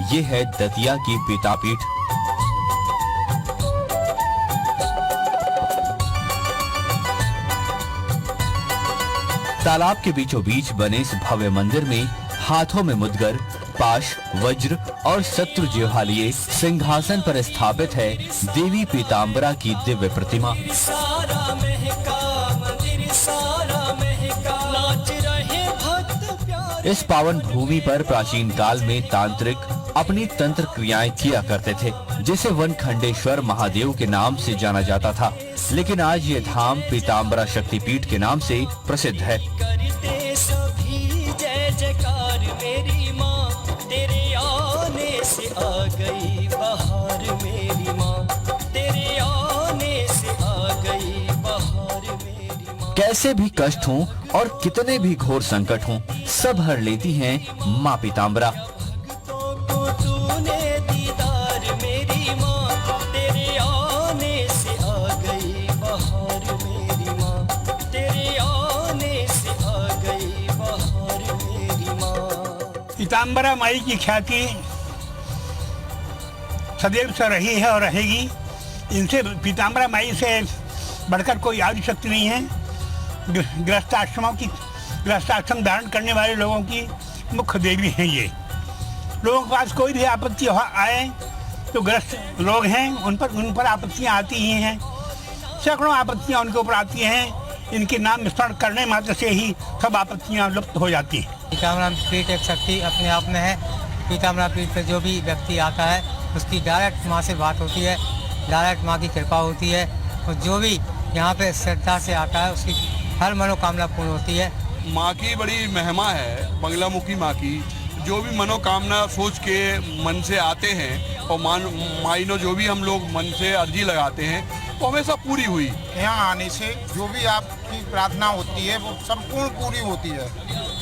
ये है दतिया की पीतापीठ। तालाब के बीचों बीच बने इस भव्य मंदिर में हाथों में मुद्गर, पाश, वज्र और शत्रु जिह्वा लिए सिंहासन पर स्थापित है देवी पीताम्बरा की दिव्य प्रतिमा। इस पावन भूमि पर प्राचीन काल में तांत्रिक अपनी तंत्र क्रियाएं किया करते थे, जिसे वनखंडेश्वर महादेव के नाम से जाना जाता था। लेकिन आज ये धाम पीताम्बरा शक्तिपीठ के नाम से प्रसिद्ध है। मेरी माँ तेरे आने से आ गई बहार, मेरी माँ तेरे आने से आ गई बहार, मेरी माँ। कैसे भी कष्ट हों और कितने भी घोर संकट हों, सब हर लेती हैं माँ पीताम्बरा। तूने दीदार मेरी माँ तेरे आने से आ गई बहार, मेरी माँ तेरे आने से आ गई बहार, मेरी माँ। पीताम्बरा माई की ख्याति सदैव से रही है और रहेगी। इनसे पीताम्बरा माई से बढ़कर कोई आदि शक्ति नहीं है। गृहस्थाश्रम धारण करने वाले लोगों की मुख्य देवी हैं ये। लोगों के पास कोई भी आपत्ति आए तो ग्रस्त लोग हैं उन पर आपत्तियाँ आती ही हैं। सैकड़ों आपत्तियाँ उनके ऊपर आती हैं। इनके नाम स्मरण करने मात्र से ही सब आपत्तियाँ लुप्त हो जाती हैं। पीताम्बरा पीठ एक शक्ति अपने आप में है। पीताम्बरा पीठ पर जो भी व्यक्ति आता है उसकी डायरेक्ट माँ से बात होती है, डायरेक्ट माँ की कृपा होती है और जो भी यहाँ पे श्रद्धा से आता है उसकी हर मनोकामना पूर्ण होती है। माँ की बड़ी महिमा है, बंगलामुखी माँ की। जो भी मनोकामना सोच के मन से आते हैं और माइनो जो भी हम लोग मन से अर्जी लगाते हैं वो हमेशा पूरी हुई। यहाँ आने से जो भी आपकी प्रार्थना होती है वो संपूर्ण पूरी होती है।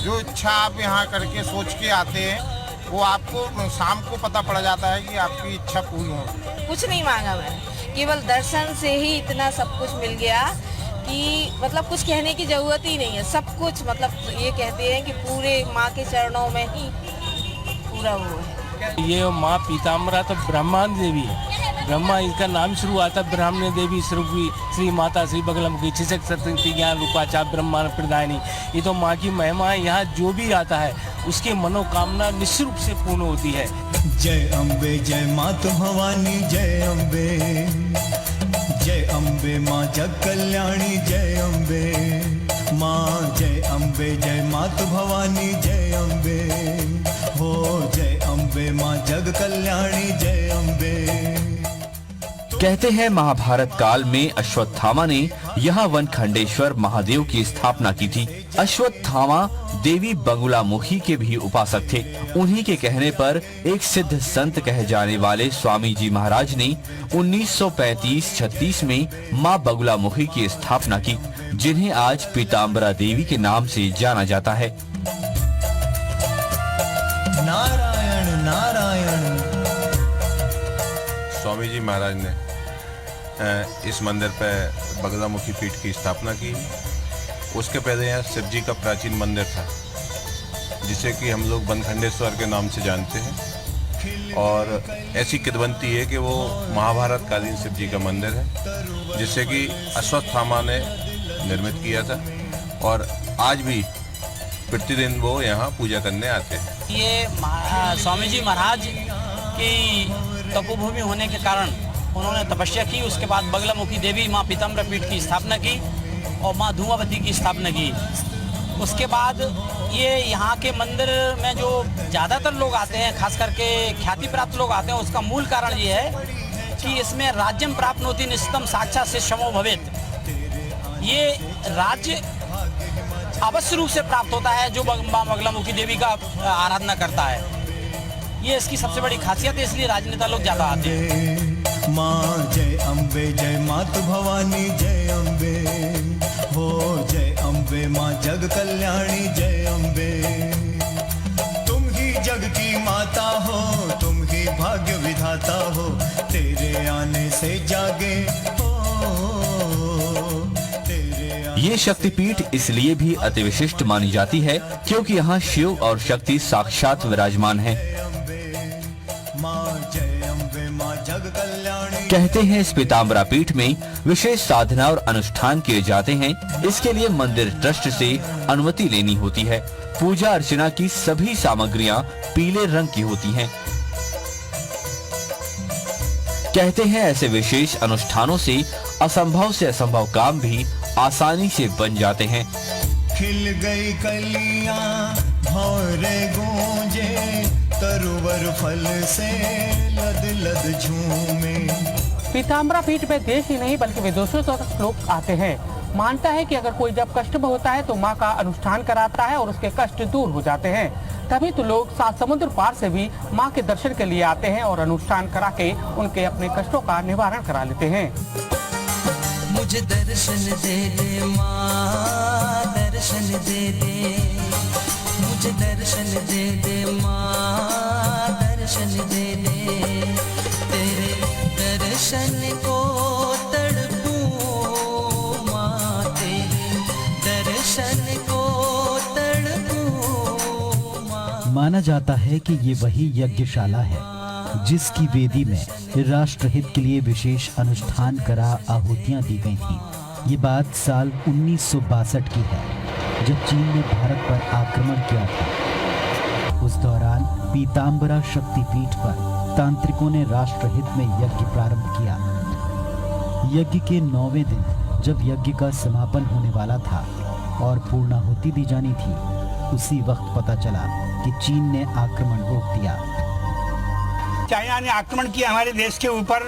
जो इच्छा आप यहाँ करके सोच के आते हैं वो आपको शाम को पता पड़ जाता है कि आपकी इच्छा पूरी हो। कुछ नहीं मांगा मैंने, केवल दर्शन से ही इतना सब कुछ मिल गया कि मतलब कुछ कहने की जरूरत ही नहीं है। सब कुछ मतलब ये कहते हैं कि पूरे माँ के चरणों में ही पूरा वो है। ये माँ पीताम्बरा तो ब्रह्मांड देवी है। ब्रह्मा इसका नाम शुरू आता ब्राह्मण देवी स्वरूपी श्री माता श्री बगलामुखी छिषक सतंती ज्ञान रूपाचा ब्रह्मांड प्रदायिनी। ये तो माँ की महिमा है। यहाँ जो भी आता है उसकी मनोकामना निश्चित रूप से पूर्ण होती है। जय अम्बे जय मात भवानी जय अम्बे, जय अम्बे माँ जग कल्याणी जय अम्बे माँ, जय अम्बे जय मात भवानी जय अम्बे हो, जय अम्बे माँ जग कल्याणी जय अम्बे। कहते हैं महाभारत काल में अश्वत्थामा ने यहाँ वनखंडेश्वर महादेव की स्थापना की थी। अश्वत्थामा देवी बगुलामुखी के भी उपासक थे। उन्हीं के कहने पर एक सिद्ध संत कहे जाने वाले स्वामी जी महाराज ने 1935-36 में माँ बगुलामुखी की स्थापना की, जिन्हें आज पीताम्बरा देवी के नाम से जाना जाता है। नारायण नारायण। स्वामी जी महाराज ने इस मंदिर पे बगलामुखी पीठ की स्थापना की। उसके पहले यहाँ शिव जी का प्राचीन मंदिर था जिसे कि हम लोग वनखंडेश्वर के नाम से जानते हैं। और ऐसी किदवंती है कि वो महाभारत कालीन शिव जी का मंदिर है जिसे कि अश्वत्थामा ने निर्मित किया था और आज भी प्रतिदिन वो यहाँ पूजा करने आते हैं। ये स्वामी जी महाराज की तपोभूमि होने के कारण उन्होंने तपस्या की। उसके बाद बगलामुखी देवी माँ पीताम्बरा पीठ की स्थापना की और माँ धूमावती की स्थापना की। उसके बाद ये यहाँ के मंदिर में जो ज़्यादातर लोग आते हैं, खास करके ख्याति प्राप्त लोग आते हैं, उसका मूल कारण ये है कि इसमें राज्यम प्राप्नोति निश्चितम साक्षात् शिष्यमो भवेत्। ये राज्य अवश्य रूप से प्राप्त होता है जो माँ बगलामुखी देवी का आराधना करता है। ये इसकी सबसे बड़ी खासियत है, इसलिए राजनेता लोग ज्यादा आते हैं। माँ जय अम्बे जय मात भवानी जय अम्बे हो, जय अम्बे माँ जग कल्याणी जय अम्बे। तुम ही जग की माता हो, तुम ही भाग्य विधाता हो, तेरे आने से जागे हो। ये शक्तिपीठ इसलिए भी अति विशिष्ट मानी जाती है क्योंकि यहाँ शिव और शक्ति साक्षात विराजमान हैं। माँ जय अम्बे माँ जग कल्याणी। कहते हैं इस पीताम्बरा पीठ में विशेष साधना और अनुष्ठान किए जाते हैं। इसके लिए मंदिर ट्रस्ट से अनुमति लेनी होती है। पूजा अर्चना की सभी सामग्रियां पीले रंग की होती हैं। कहते हैं ऐसे विशेष अनुष्ठानों से असंभव से असंभव काम भी आसानी से बन जाते हैं। खिल गई कलियां भौरे गूंजे, तरुवर फल से लद लद झूमे। पीताम्बरा पीठ में देश ही नहीं बल्कि विदेशों तक लोग आते हैं। मानता है कि अगर कोई जब कष्ट में होता है तो माँ का अनुष्ठान कराता है और उसके कष्ट दूर हो जाते हैं। तभी तो लोग 7 समुद्र पार से भी माँ के दर्शन के लिए आते हैं और अनुष्ठान करा के उनके अपने कष्टों का निवारण करा लेते हैं। मुझे दर्शन दे दे माँ, दर्शन दे दे, मुझे दर्शन दे दे माँ, दर्शन दे दे, तेरे दर्शन को तड़पूं माँ, तेरे दर्शन को तड़पूं माँ। माना जाता है कि ये वही यज्ञशाला है जिसकी वेदी में राष्ट्रहित के लिए विशेष अनुष्ठान करा आहुतियां दी गई थी। ये बात साल 1962 की है, जब चीन ने भारत पर आक्रमण किया था। उस दौरान पीताम्बरा शक्तिपीठ पर तांत्रिकों ने राष्ट्रहित में यज्ञ प्रारंभ किया। यज्ञ के 9वें दिन जब यज्ञ का समापन होने वाला था और पूर्णाहुति दी जानी थी, उसी वक्त पता चला कि चीन ने आक्रमण रोक दिया। चाइना ने आक्रमण किया हमारे देश के ऊपर,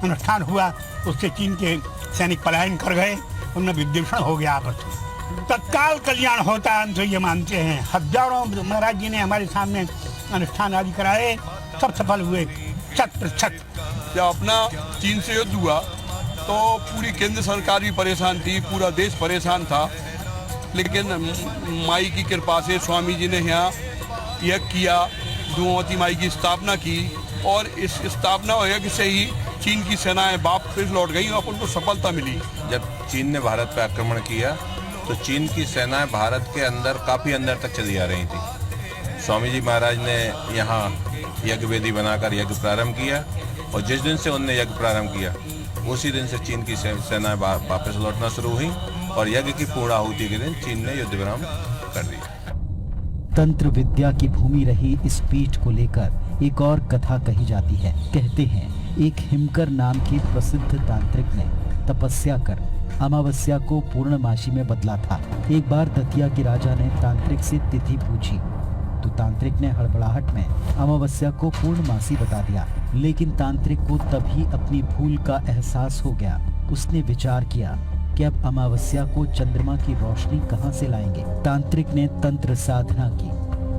अनुष्ठान हुआ, उससे चीन के सैनिक पलायन कर गए, उनमें विद्वेषण हो गया आपस में। तत्काल कल्याण होता है, हम तो ये मानते हैं। हजारों महाराज जी ने हमारे सामने अनुष्ठान आदि कराए, सब सफल हुए 100%। जब अपना चीन से युद्ध हुआ तो पूरी केंद्र सरकार भी परेशान थी, पूरा देश परेशान था, लेकिन माई की कृपा से स्वामी जी ने यहाँ यज्ञ किया, धूमावती माई की स्थापना की और इस स्थापना और यज्ञ से ही चीन की सेनाएं वापस लौट गई और उनको सफलता मिली। जब चीन ने भारत पर आक्रमण किया तो चीन की सेनाएं भारत के अंदर काफ़ी अंदर तक चली आ रही थी। स्वामी जी महाराज ने यहाँ यज्ञ वेदी बनाकर यज्ञ प्रारंभ किया और जिस दिन से उनने यज्ञ प्रारंभ किया उसी दिन से चीन की सेनाएं वापस लौटना शुरू हुई और यज्ञ की पूर्णाहुति के दिन चीन ने युद्ध विराम कर दिया। तंत्र विद्या की भूमि रही इस पीठ को लेकर एक और कथा कही जाती है। कहते हैं एक हिमकर नाम के प्रसिद्ध तांत्रिक ने तपस्या कर अमावस्या को पूर्णमासी में बदला था। एक बार दतिया के राजा ने तांत्रिक से तिथि पूछी तो तांत्रिक ने हड़बड़ाहट में अमावस्या को पूर्णमासी बता दिया, लेकिन तांत्रिक को तभी अपनी भूल का एहसास हो गया। उसने विचार किया कि अब अमावस्या को चंद्रमा की रोशनी कहां से लाएंगे। तांत्रिक ने तंत्र साधना की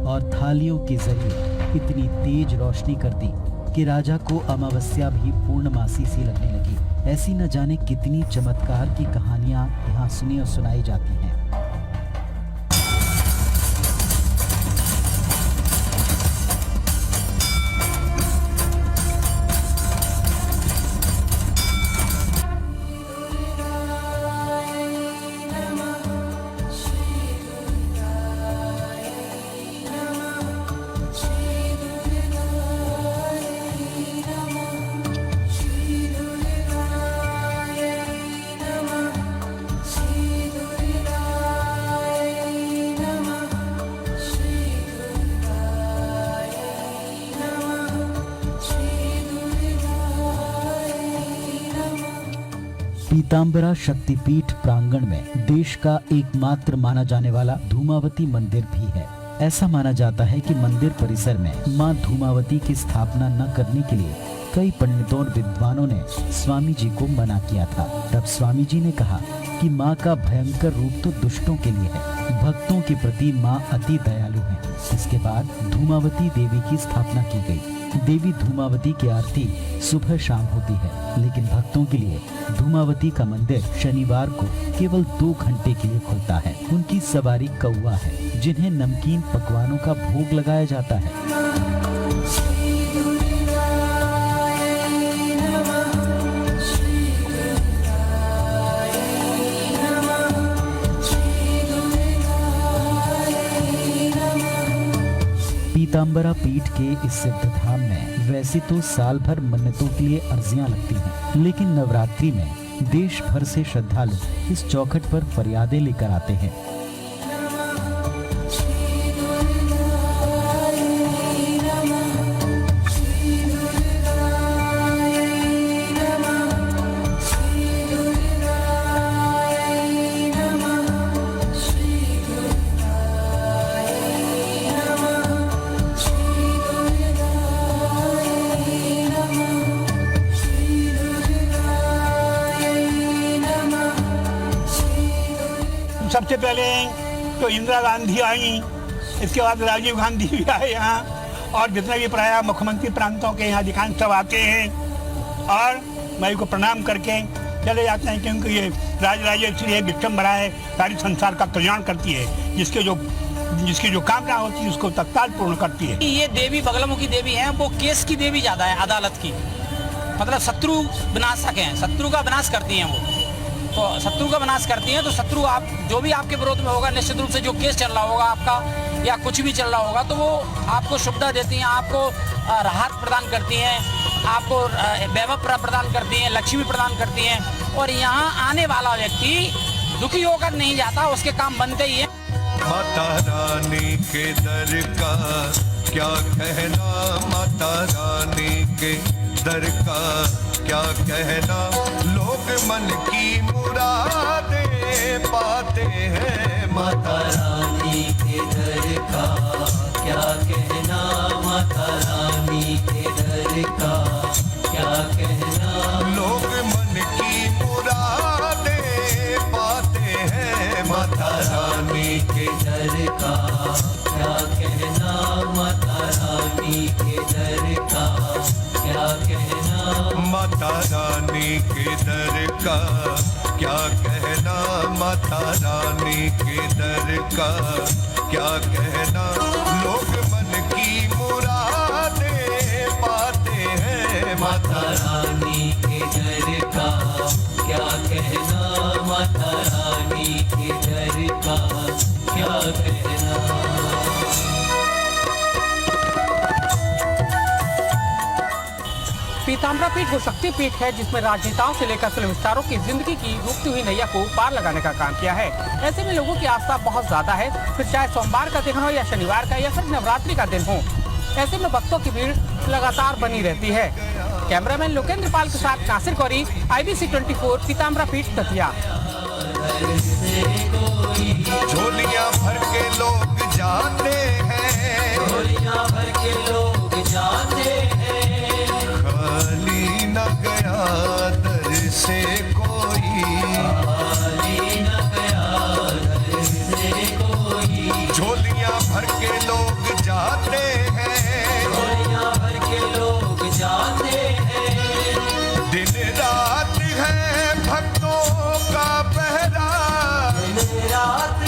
और थालियों के जरिए इतनी तेज रोशनी कर दी कि राजा को अमावस्या भी पूर्णमासी सी लगने लगी। ऐसी न जाने कितनी चमत्कार की कहानियां यहाँ सुनी और सुनाई जाती हैं। पीताम्बरा शक्तिपीठ प्रांगण में देश का एकमात्र माना जाने वाला धूमावती मंदिर भी है। ऐसा माना जाता है कि मंदिर परिसर में मां धूमावती की स्थापना न करने के लिए कई पंडितों और विद्वानों ने स्वामी जी को मना किया था। तब स्वामी जी ने कहा कि मां का भयंकर रूप तो दुष्टों के लिए है, भक्तों के प्रति मां अति दयालु है। इसके बाद धूमावती देवी की स्थापना की गई। देवी धूमावती की आरती सुबह शाम होती है, लेकिन भक्तों के लिए धूमावती का मंदिर शनिवार को केवल 2 घंटे के लिए खुलता है। उनकी सवारी कौवा है, जिन्हें नमकीन पकवानों का भोग लगाया जाता है। पीताम्बरा पीठ के इस सिद्ध धाम में वैसे तो साल भर मन्नतों के लिए अर्जियां लगती हैं, लेकिन नवरात्रि में देश भर से श्रद्धालु इस चौखट पर फरियादें लेकर आते हैं। सबसे पहले तो इंदिरा गांधी आई, इसके बाद राजीव गांधी भी आए यहाँ, और जितने भी प्राय मुख्यमंत्री प्रांतों के यहाँ अधिकांश सब आते हैं और मैं को प्रणाम करके चले जाते हैं, क्योंकि ये राजराजेश्वरी है, विक्रमभरा है, सारी संसार का कल्याण करती है, जिसकी जो कामना होती है उसको तत्काल पूर्ण करती है। ये देवी बगलामुखी देवी हैं, वो केस की देवी ज्यादा है, अदालत की, मतलब शत्रु विनाशक हैं, शत्रु का विनाश करती हैं वो। तो शत्रु का विनाश करती हैं, तो शत्रु आप जो भी आपके विरोध में होगा, निश्चित रूप से जो केस चल रहा होगा आपका या कुछ भी चल रहा होगा, तो वो आपको सुविधा देती हैं, आपको राहत प्रदान करती हैं, आपको वैभव प्रदान करती हैं, लक्ष्मी प्रदान करती हैं, और यहाँ आने वाला व्यक्ति दुखी होकर नहीं जाता, उसके काम बनते ही हैं। माता रानी के दर का क्या कहना, माता रानी के दर का क्या कहना, लोग मन की मुरादें पाते हैं। माता रानी के दर का क्या कहना, माता रानी के दर का क्या कहना, लोग मन की मुरादें पाते हैं। माता रानी के दर का क्या कहना, माता रानी के दर का क्या कहना, माता रानी के दर का क्या कहना, माता रानी के दर का क्या कहना, लोग मन की मुरादें पाते हैं। माता रानी के दर का क्या कहना, माता रानी के दर का क्या कहना। पीताम्बरा पीठ वो शक्ति पीठ है जिसमें राजनेताओं से लेकर फिल्म स्टारों की जिंदगी की रुकती हुई नैया को पार लगाने का काम किया है। ऐसे में लोगों की आस्था बहुत ज्यादा है, फिर चाहे सोमवार का दिन हो या शनिवार का या फिर नवरात्रि का दिन हो। ऐसे में भक्तों की भीड़ लगातार बनी रहती है। कैमरामैन लोकेंद्र पाल के साथ नासिर कौरी, IBC 24, पीताम्बरा पीठ दतिया। झोलियां भर के लोग जाते हैं, झोलियां भर के लोग जाते हैं, खाली न गया दर से कोई, खाली न गया दर से कोई। झोलियां भर के लोग जाते हैं, झोलियां भर के लोग जाते हैं, दिन रात है भक्तों का पहरा, दिन रात